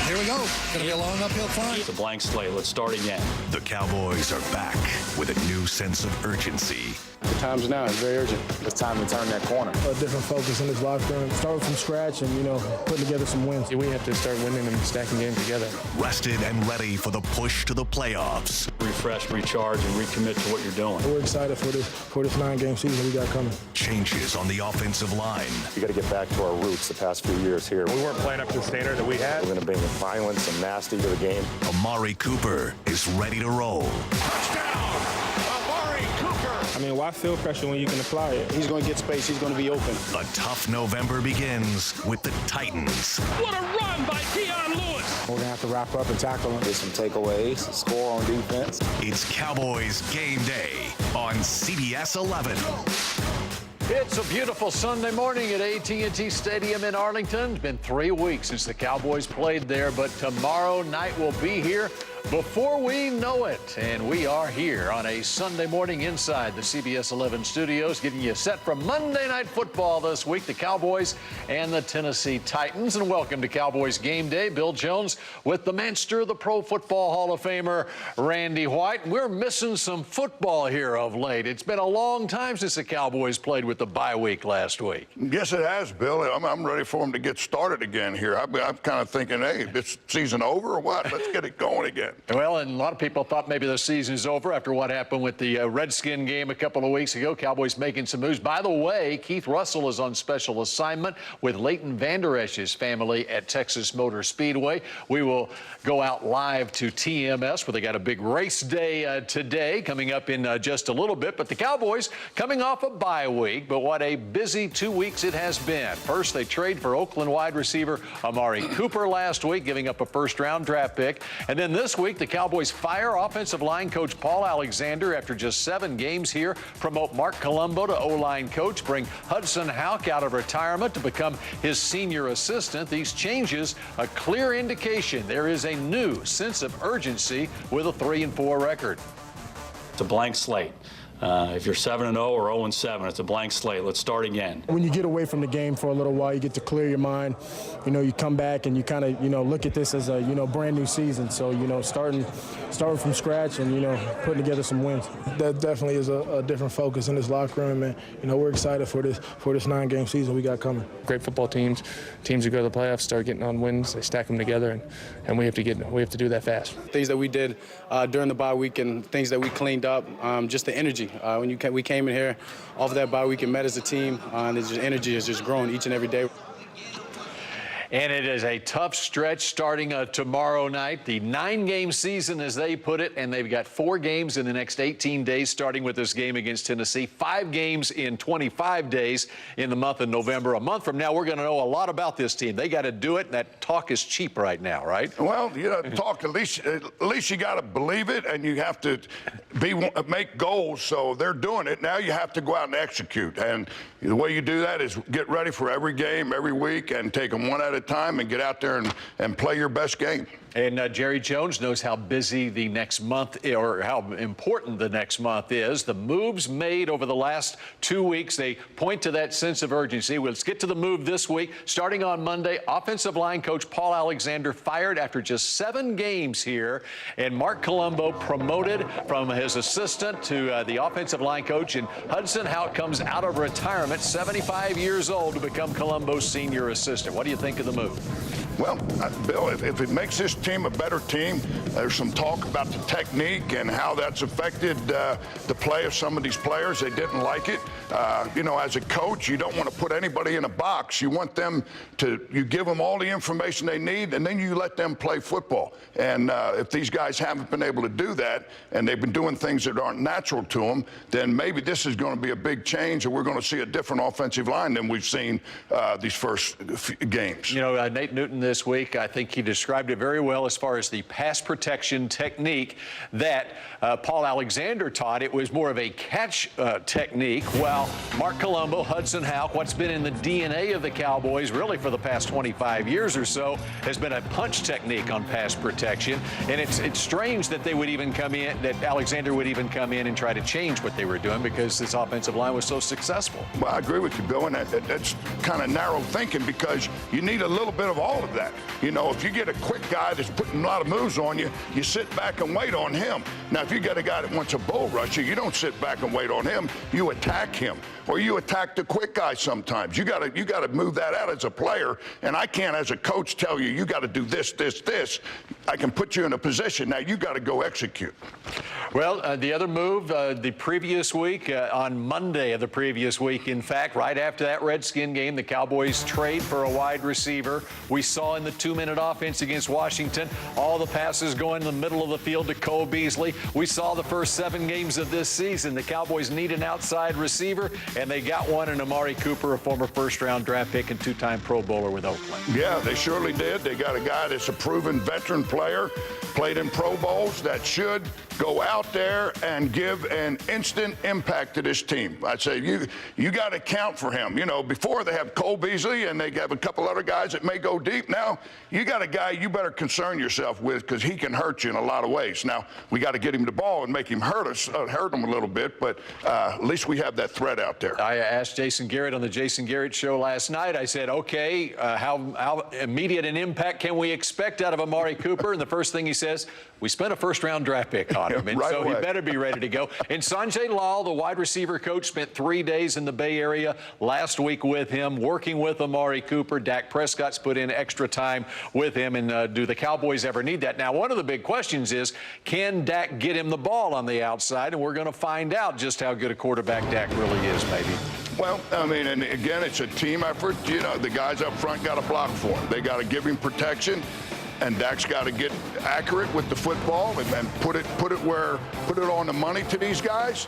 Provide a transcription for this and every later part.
Here we go. Going to be a long uphill climb. It's a blank slate. Let's start again. The Cowboys are back with a new sense of urgency. The time's now. It's very urgent. It's time to turn that corner. A different focus in this locker room. Start from scratch and, putting together some wins. We have to start winning and stacking games together. Rested and ready for the push to the playoffs. Refresh, recharge, and recommit to what you're doing. We're excited for this 9-game season we got coming. Changes on the offensive line. We got to get back to our roots the past few years here. We weren't playing up to the standard that we had. We're going to bring the violence and nasty to the game. Amari Cooper is ready to roll. Touchdown, Amari Cooper. I mean, why feel pressure when you can apply it? He's going to get space. He's going to be open. A tough November begins with the Titans. What a run by Dion Lewis. We're going to have to wrap up and tackle him. Get some takeaways, score on defense. It's Cowboys Game Day on CBS 11. It's a beautiful Sunday morning at AT&T Stadium in Arlington. It's been 3 weeks since the Cowboys played there, but tomorrow night will be here before we know it. And we are here on a Sunday morning inside the CBS 11 studios, getting you set for Monday Night Football this week, the Cowboys and the Tennessee Titans. And welcome to Cowboys Game Day. Bill Jones with the Manchester, the Pro Football Hall of Famer, Randy White. We're missing some football here of late. It's been a long time since the Cowboys played with the bye week last week. Yes, it has, Bill. I'm ready for them to get started again here. I'm kind of thinking, hey, this season over or what? Let's get it going again. Well, and a lot of people thought maybe the season is over after what happened with the Redskin game a couple of weeks ago. Cowboys making some moves. By the way, Keith Russell is on special assignment with Leighton Vander Esch's family at Texas Motor Speedway. We will go out live to TMS where they got a big race day today coming up in just a little bit. But the Cowboys coming off a bye week, but what a busy 2 weeks it has been. First, they trade for Oakland wide receiver Amari Cooper last week, giving up a first-round draft pick. And then this week, the Cowboys fire offensive line coach Paul Alexander after just 7 games here, promote Mark Colombo to O-line coach, bring Hudson Houck out of retirement to become his senior assistant. These changes, a clear indication there is a new sense of urgency with a 3-4 record. It's a blank slate. If you're 7-0 or 0-7, it's a blank slate. Let's start again. When you get away from the game for a little while, you get to clear your mind. You come back and you kind of, look at this as a, brand new season. So, starting from scratch and, putting together some wins. That definitely is a different focus in this locker room. And, we're excited for this 9-game season we got coming. Great football teams who go to the playoffs start getting on wins. They stack them together, and we have to do that fast. Things that we did during the bye week and things that we cleaned up, just the energy. When we came in here off of that bye week and met as a team, and the energy has just grown each and every day. And it is a tough stretch starting tomorrow night. The 9-game season, as they put it, and they've got 4 games in the next 18 days, starting with this game against Tennessee. 5 games in 25 days in the month of November. A month from now, we're going to know a lot about this team. They got to do it, and that talk is cheap right now, right? Well, talk at least you got to believe it, and you have to make goals. So they're doing it. Now you have to go out and execute. And the way you do that is get ready for every game, every week, and take them one at a time and get out there and play your best game. And Jerry Jones knows how busy the next month, or how important the next month is. The moves made over the last 2 weeks, they point to that sense of urgency. Well, let's get to the move this week. Starting on Monday, offensive line coach Paul Alexander fired after just 7 games here, and Mark Colombo promoted from his assistant to the offensive line coach, and Hudson Houck comes out of retirement, 75 years old, to become Colombo's senior assistant. What do you think of the move? Well, Bill, if it makes this team a better team, there's some talk about the technique and how that's affected the play of some of these players. They didn't like it. As a coach, you don't want to put anybody in a box. You want them you give them all the information they need, and then you let them play football. And if these guys haven't been able to do that, and they've been doing things that aren't natural to them, then maybe this is going to be a big change, and we're going to see a different offensive line than we've seen these first few games. Nate Newton this week, I think he described it very well as far as the pass protection technique that Paul Alexander taught. It was more of a catch technique, while Mark Colombo, Hudson Houck, what's been in the DNA of the Cowboys really for the past 25 years or so, has been a punch technique on pass protection. And it's strange that they would even come in, that Alexander would even come in and try to change what they were doing, because this offensive line was so successful. Well, I agree with you, Bill, and that's kind of narrow thinking, because you need a little bit of all of that. You know, if you get a quick guy that's putting a lot of moves on you, you sit back and wait on him. Now, if you got a guy that wants a bull rush you don't sit back and wait on him. You attack him, or you attack the quick guy sometimes. You got to move that out as a player, and I can't, as a coach, tell you, you got to do this, this, this. I can put you in a position. Now, you got to go execute. Well, the other move the previous week, on Monday of the previous week, in fact, right after that Redskin game, the Cowboys trade for a wide receiver. We saw in the 2-minute offense against Washington, all the passes going in the middle of the field to Cole Beasley. We saw the first 7 games of this season. The Cowboys need an outside receiver, and they got one in Amari Cooper, a former first-round draft pick and 2-time Pro Bowler with Oakland. Yeah, they surely did. They got a guy that's a proven veteran player, played in Pro Bowls, that should go out there and give an instant impact to this team. I say you got to count for him. You know, before they have Cole Beasley and they have a couple other guys that may go deep. Now you got a guy you better concern yourself with, because he can hurt you in a lot of ways. Now we got to get him the ball and make him hurt him a little bit, but at least we have that threat out there. I asked Jason Garrett on the Jason Garrett show last night. I said, okay, how immediate an impact can we expect out of Amari Cooper? And the first thing he says, we spent a first-round draft pick on him, and right so away. He better be ready to go. And Sanjay Lal, the wide receiver coach, spent 3 days in the Bay Area last week with him, working with Amari Cooper. Dak Prescott's put in extra time with him, and do the Cowboys ever need that? Now, one of the big questions is, can Dak get him the ball on the outside? And we're going to find out just how good a quarterback Dak really is, maybe. Well, I mean, and again, it's a team effort. You know, the guys up front got to block for him. They got to give him protection. And Dak's got to get accurate with the football and put it on the money to these guys.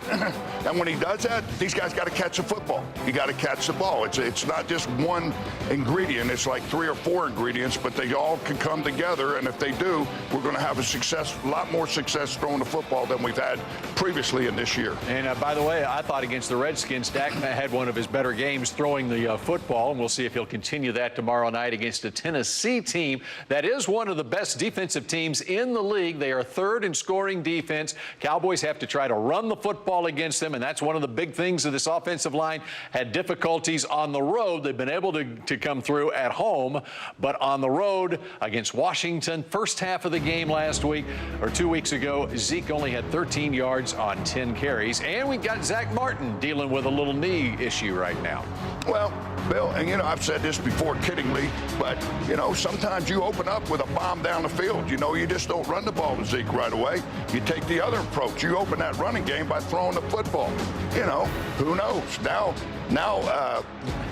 And when he does that, these guys got to catch the football. You got to catch the ball. It's not just one ingredient. It's like 3 or 4 ingredients, but they all can come together. And if they do, we're going to have a lot more success throwing the football than we've had previously in this year. And by the way, I thought against the Redskins, Dak had one of his better games throwing the football, and we'll see if he'll continue that tomorrow night against a Tennessee team that is one of the best defensive teams in the league. They are 3rd in scoring defense. Cowboys have to try to run the football against them, and that's one of the big things of this offensive line. Had difficulties on the road. They've been able to come through at home, but on the road against Washington, first half of the game last week, or 2 weeks ago, Zeke only had 13 yards on 10 carries, and we got Zach Martin dealing with a little knee issue right now. Well, Bill, and you know, I've said this before kiddingly, but you know, sometimes you open up with a bomb down the field. You know, you just don't run the ball to Zeke right away. You take the other approach. You open that running game by throwing the football. You know, who knows? Now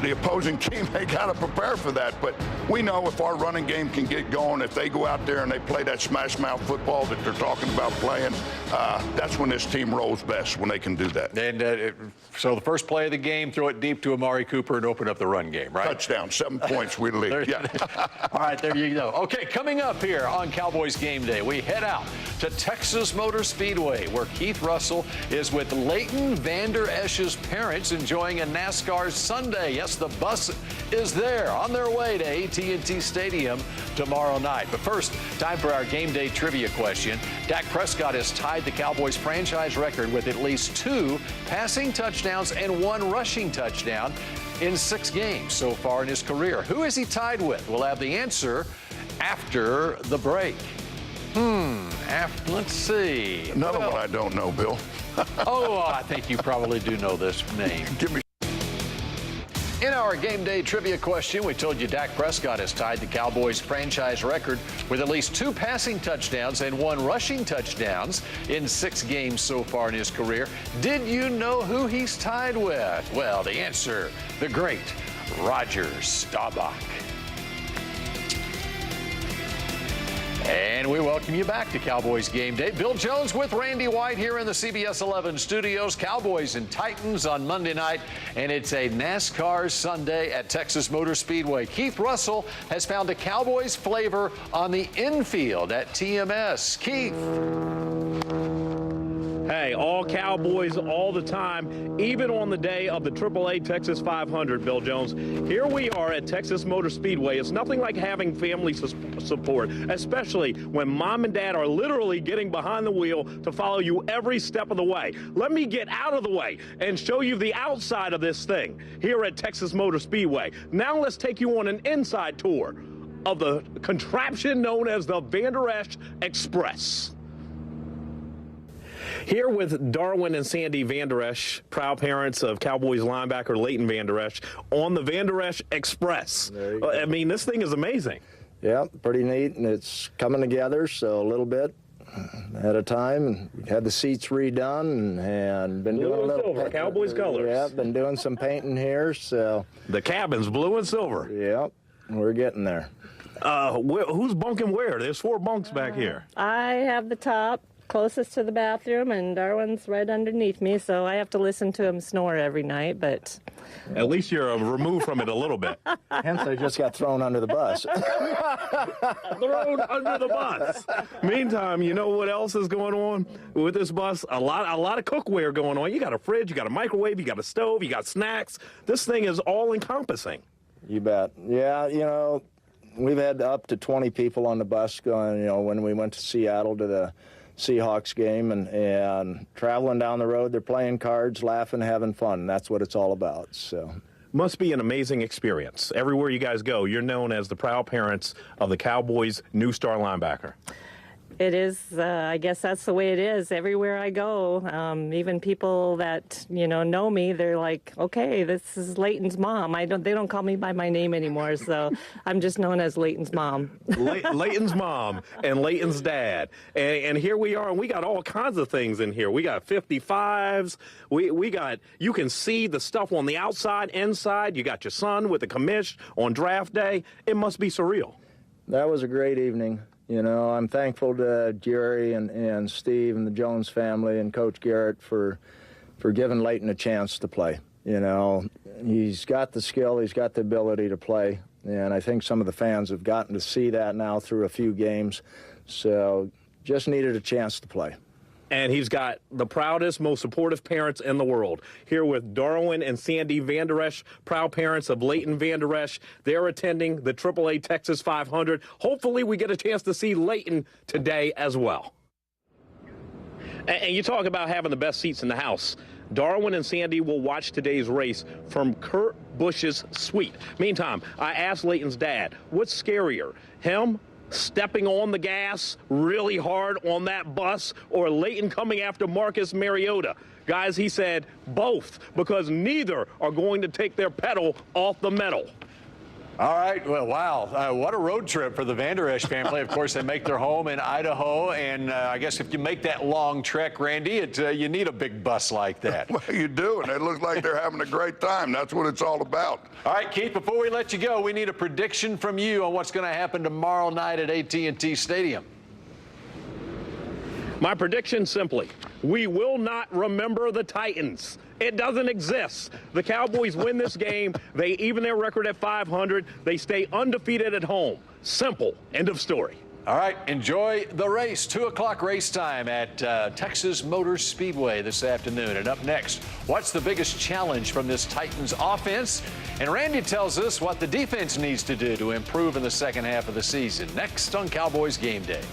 the opposing team, they got to prepare for that. But we know if our running game can get going, if they go out there and they play that smash mouth football that they're talking about playing, that's when this team rolls best, when they can do that. And so the first play of the game, throw it deep to Amari Cooper and open up the run game, right? Touchdown, 7 points, we lead. Yeah. All right, there you go. Okay, coming up here on Cowboys Game Day, we head out to Texas Motor Speedway, where Keith Russell is with Leighton Vander Esch's parents enjoying a NASCAR Sunday. Yes, the bus is there on their way to AT&T Stadium tomorrow night. But first, time for our Game Day trivia question. Dak Prescott has tied the Cowboys franchise record with at least 2 passing touchdowns and 1 rushing touchdown in 6 games so far in his career. Who is he tied with? We'll have the answer after the break. Let's see. Another one I don't know, Bill. I think you probably do know this name. Give me. In our Game Day trivia question, we told you Dak Prescott has tied the Cowboys franchise record with at least 2 passing touchdowns and 1 rushing touchdowns in 6 games so far in his career. Did you know who he's tied with? Well, the answer, the great Roger Staubach. And we welcome you back to Cowboys Game Day. Bill Jones with Randy White here in the CBS 11 studios. Cowboys and Titans on Monday night, and it's a NASCAR Sunday at Texas Motor Speedway. Keith Russell has found a Cowboys flavor on the infield at TMS. Keith. Hey, all Cowboys all the time, even on the day of the AAA Texas 500, Bill Jones. Here we are at Texas Motor Speedway. It's nothing like having family support, especially when mom and dad are literally getting behind the wheel to follow you every step of the way. Let me get out of the way and show you the outside of this thing here at Texas Motor Speedway. Now let's take you on an inside tour of the contraption known as the Vander Esch Express. Here with Darwin and Sandy Vander Esch, proud parents of Cowboys linebacker Leighton Vander Esch, on the Vander Esch Express. I mean, this thing is amazing. Yeah, pretty neat, and it's coming together, so a little bit at a time. And we had the seats redone and been doing a little silver, Cowboys colors. Yeah, been doing some painting here, so. The cabin's blue and silver. Yeah, we're getting there. Who's bunking where? There's 4 bunks back here. I have the top closest to the bathroom, and Darwin's right underneath me, so I have to listen to him snore every night, but... At least you're removed from it a little bit. Hence, I just got thrown under the bus. Thrown under the bus. Meantime, you know what else is going on with this bus? A lot of cookware going on. You got a fridge, you got a microwave, you got a stove, you got snacks. This thing is all-encompassing. You bet. Yeah, you know, we've had up to 20 people on the bus going, you know, when we went to Seattle to the Seahawks game, and traveling down the road, they're playing cards, laughing, having fun. That's what it's all about. So, must be an amazing experience. Everywhere you guys go, you're known as the proud parents of the Cowboys' new star linebacker. It is, I guess that's the way it is everywhere I go. Even people that, know me, they're like, okay, this is Leighton's mom. They don't call me by my name anymore, so I'm just known as Leighton's mom. Leighton's mom and Leighton's dad. And here we are, and we got all kinds of things in here. We got 55s. We got, you can see the stuff on the outside, inside. You got your son with the commish on draft day. It must be surreal. That was a great evening. You know, I'm thankful to Jerry and Steve and the Jones family and Coach Garrett for giving Leighton a chance to play. You know, he's got the skill, he's got the ability to play, and I think some of the fans have gotten to see that now through a few games. So just needed a chance to play. And he's got the proudest, most supportive parents in the world. Here with Darwin and Sandy Vander Esch, proud parents of Leighton Vander Esch. They're attending the AAA Texas 500. Hopefully we get a chance to see Leighton today as well. And you talk about having the best seats in the house. Darwin and Sandy will watch today's race from Kurt Busch's suite. Meantime, I asked Leighton's dad, what's scarier, him stepping on the gas really hard on that bus, or Leighton coming after Marcus Mariota? Guys, he said both, because neither are going to take their pedal off the metal. All right. Well, wow. What a road trip for the Vander Esch family. Of course, they make their home in Idaho. And I guess if you make that long trek, Randy, you need a big bus like that. Well, you do, and it looks like they're having a great time. That's what it's all about. All right, Keith, before we let you go, we need a prediction from you on what's going to happen tomorrow night at AT&T Stadium. My prediction, simply, we will not remember the Titans. It doesn't exist. The Cowboys win this game. They even their record at 500. They stay undefeated at home. Simple. End of story. All right, enjoy the race. 2 o'clock race time at Texas Motor Speedway this afternoon. And up next, what's the biggest challenge from this Titans offense? And Randy tells us what the defense needs to do to improve in the second half of the season. Next on Cowboys Game Day.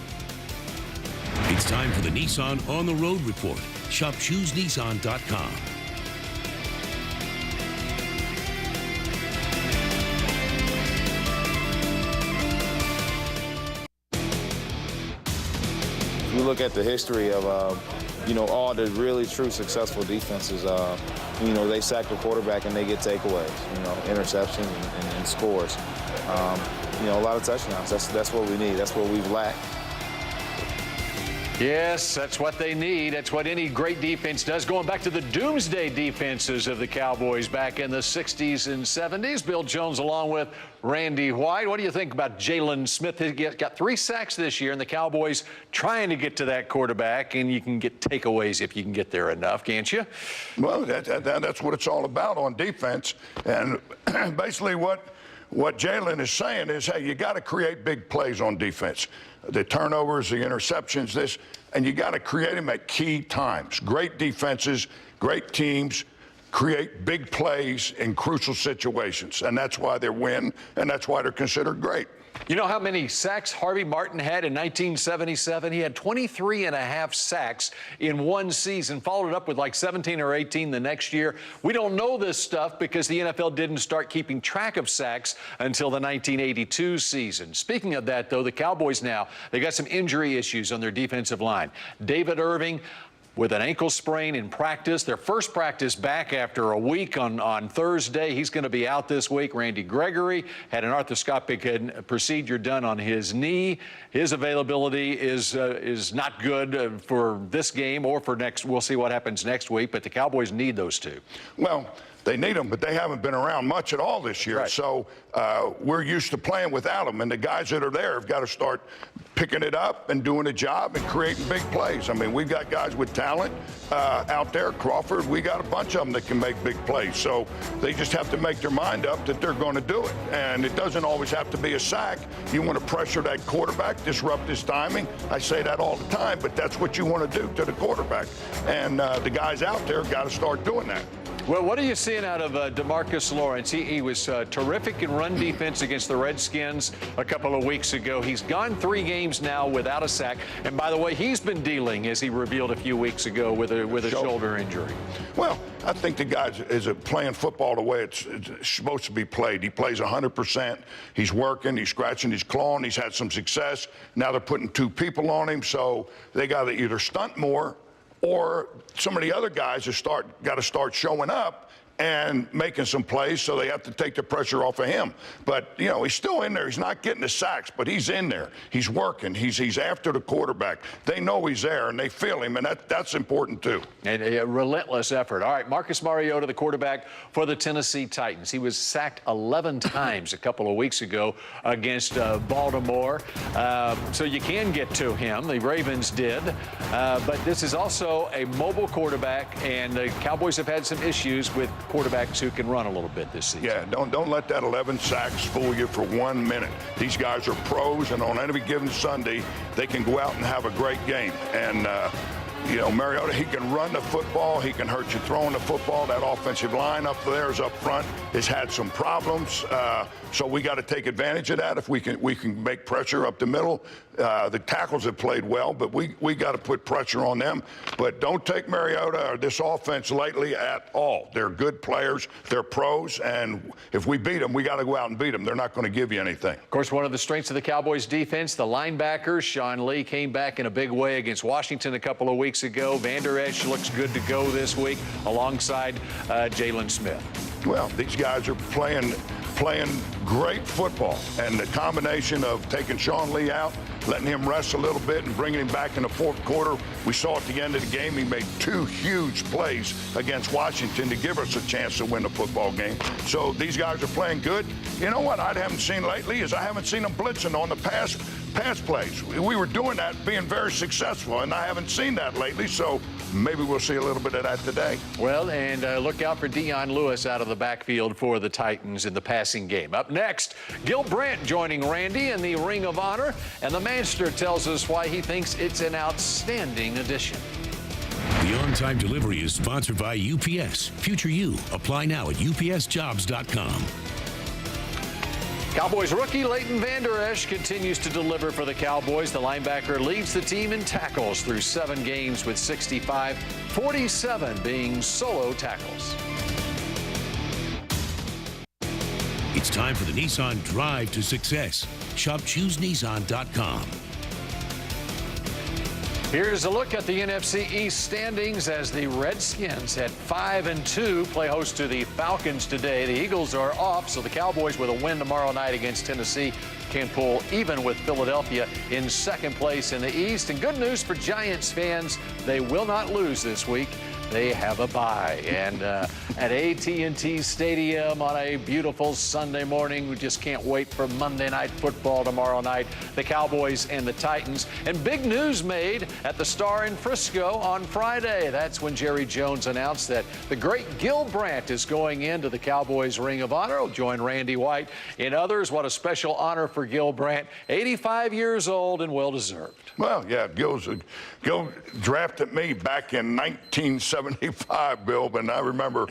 It's time for the Nissan On the Road Report. Shop ChooseNissan.com. If you look at the history of, all the really true successful defenses, they sack the quarterback and they get takeaways, interceptions and scores. A lot of touchdowns. That's what we need. That's what we've lacked. Yes, that's what they need. That's what any great defense does. Going back to the doomsday defenses of the Cowboys back in the 60s and 70s. Bill Jones along with Randy White. What do you think about Jalen Smith? He got 3 sacks this year, and the Cowboys trying to get to that quarterback, and you can get takeaways if you can get there enough, can't you? Well, that's what it's all about on defense. And basically what Jalen is saying is, hey, you got to create big plays on defense. The turnovers, the interceptions, and you got to create them at key times. Great defenses, great teams create big plays in crucial situations, and that's why they win, and that's why they're considered great. You know how many sacks Harvey Martin had in 1977? He had 23.5 sacks in one season, followed it up with like 17 or 18 the next year. We don't know this stuff because the NFL didn't start keeping track of sacks until the 1982 season. Speaking of that, though, the Cowboys now, they got some injury issues on their defensive line. David Irving with an ankle sprain in practice. Their first practice back after a week on Thursday. He's going to be out this week. Randy Gregory had an arthroscopic procedure done on his knee. His availability is not good for this game or for next. We'll see what happens next week, but the Cowboys need those two. Well, they need them, but they haven't been around much at all this year. Right. So we're used to playing without them, and the guys that are there have got to start picking it up and doing a job and creating big plays. I mean, we've got guys with talent out there. Crawford, we got a bunch of them that can make big plays. So they just have to make their mind up that they're going to do it. And it doesn't always have to be a sack. You want to pressure that quarterback, disrupt his timing. I say that all the time, but that's what you want to do to the quarterback. And the guys out there got to start doing that. Well, what are you seeing out of DeMarcus Lawrence? He was terrific in run defense against the Redskins a couple of weeks ago. He's gone 3 games now without a sack. And by the way, he's been dealing, as he revealed a few weeks ago, with a shoulder injury. Well, I think the guy is playing football the way it's supposed to be played. He plays 100%. He's working. He's scratching. He's clawing. He's had some success. Now they're putting 2 people on him, so they got to either stunt more or some of the other guys got to start showing up and making some plays, so they have to take the pressure off of him. But, you know, he's still in there. He's not getting the sacks, but he's in there. He's working. He's after the quarterback. They know he's there, and they feel him, and that's important, too. And a relentless effort. All right, Marcus Mariota, the quarterback for the Tennessee Titans. He was sacked 11 times a couple of weeks ago against Baltimore. So you can get to him. The Ravens did. But this is also a mobile quarterback, and the Cowboys have had some issues with quarterbacks who can run a little bit this season. Yeah, don't let that 11 sacks fool you for 1 minute. These guys are pros, and on any given Sunday, they can go out and have a great game. And, you know, Mariota, he can run the football. He can hurt you throwing the football. That offensive line up there is up front has had some problems. So we got to take advantage of that if we can make pressure up the middle. The tackles have played well, but we got to put pressure on them. But don't take Mariota or this offense lightly at all. They're good players. They're pros. And if we beat them, we got to go out and beat them. They're not going to give you anything. Of course, one of the strengths of the Cowboys defense, the linebackers. Sean Lee came back in a big way against Washington a couple of weeks ago. Vander Esch looks good to go this week alongside Jalen Smith. Well, these guys are playing great football, and the combination of taking Sean Lee out, letting him rest a little bit, and bringing him back in the fourth quarter. We saw at the end of the game he made 2 huge plays against Washington to give us a chance to win the football game. So these guys are playing good. You know what I haven't seen lately is I haven't seen them blitzing on the pass plays. We were doing that, being very successful, and I haven't seen that lately, so maybe we'll see a little bit of that today. Well, and look out for Dion Lewis out of the backfield for the Titans in the passing game. Up next, Gil Brandt joining Randy in the Ring of Honor, and the Manster tells us why he thinks it's an outstanding addition. The on-time delivery is sponsored by UPS. Future You. Apply now at upsjobs.com. Cowboys rookie Leighton Vander Esch continues to deliver for the Cowboys. The linebacker leads the team in tackles through 7 games with 65, 47 being solo tackles. It's time for the Nissan Drive to Success. Shop ChooseNissan.com. Here's a look at the NFC East standings as the Redskins at 5-2 play host to the Falcons today. The Eagles are off, so the Cowboys with a win tomorrow night against Tennessee can pull even with Philadelphia in 2nd place in the East. And good news for Giants fans, they will not lose this week. They have a bye. And at AT&T Stadium on a beautiful Sunday morning, we just can't wait for Monday Night Football tomorrow night, the Cowboys and the Titans. And big news made at the Star in Frisco on Friday. That's when Jerry Jones announced that the great Gil Brandt is going into the Cowboys Ring of Honor. He'll join Randy White and others. What a special honor for Gil Brandt, 85 years old and well-deserved. Well, yeah, Gil drafted me back in 1975, Bill, but I remember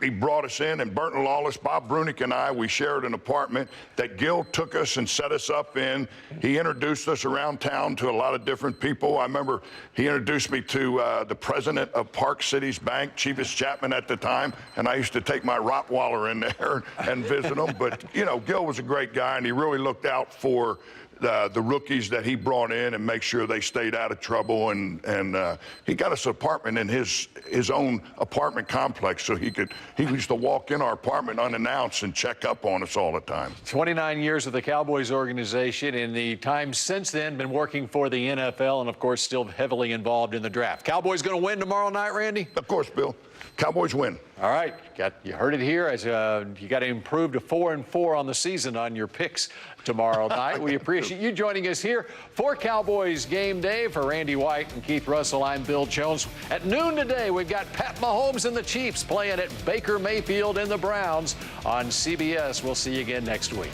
he brought us in, and Burton Lawless, Bob Brunick and I, we shared an apartment that Gil took us and set us up in. He introduced us around town to a lot of different people. I remember he introduced me to the president of Park Cities Bank, Cheapest Chapman at the time, and I used to take my Rottweiler in there and visit him. But, you know, Gil was a great guy, and he really looked out for the rookies that he brought in and make sure they stayed out of trouble. And he got us an apartment in his own apartment complex, so he used to walk in our apartment unannounced and check up on us all the time. 29 years with the Cowboys organization. In the time since then, been working for the NFL and, of course, still heavily involved in the draft. Cowboys going to win tomorrow night, Randy? Of course, Bill. Cowboys win. All right, you heard it here. As you got to improve to 4-4 on the season on your picks tomorrow night. We appreciate you joining us here for Cowboys Game Day. For Randy White and Keith Russell, I'm Bill Jones. At noon today, we've got Pat Mahomes and the Chiefs playing at Baker Mayfield and the Browns on CBS. We'll see you again next week.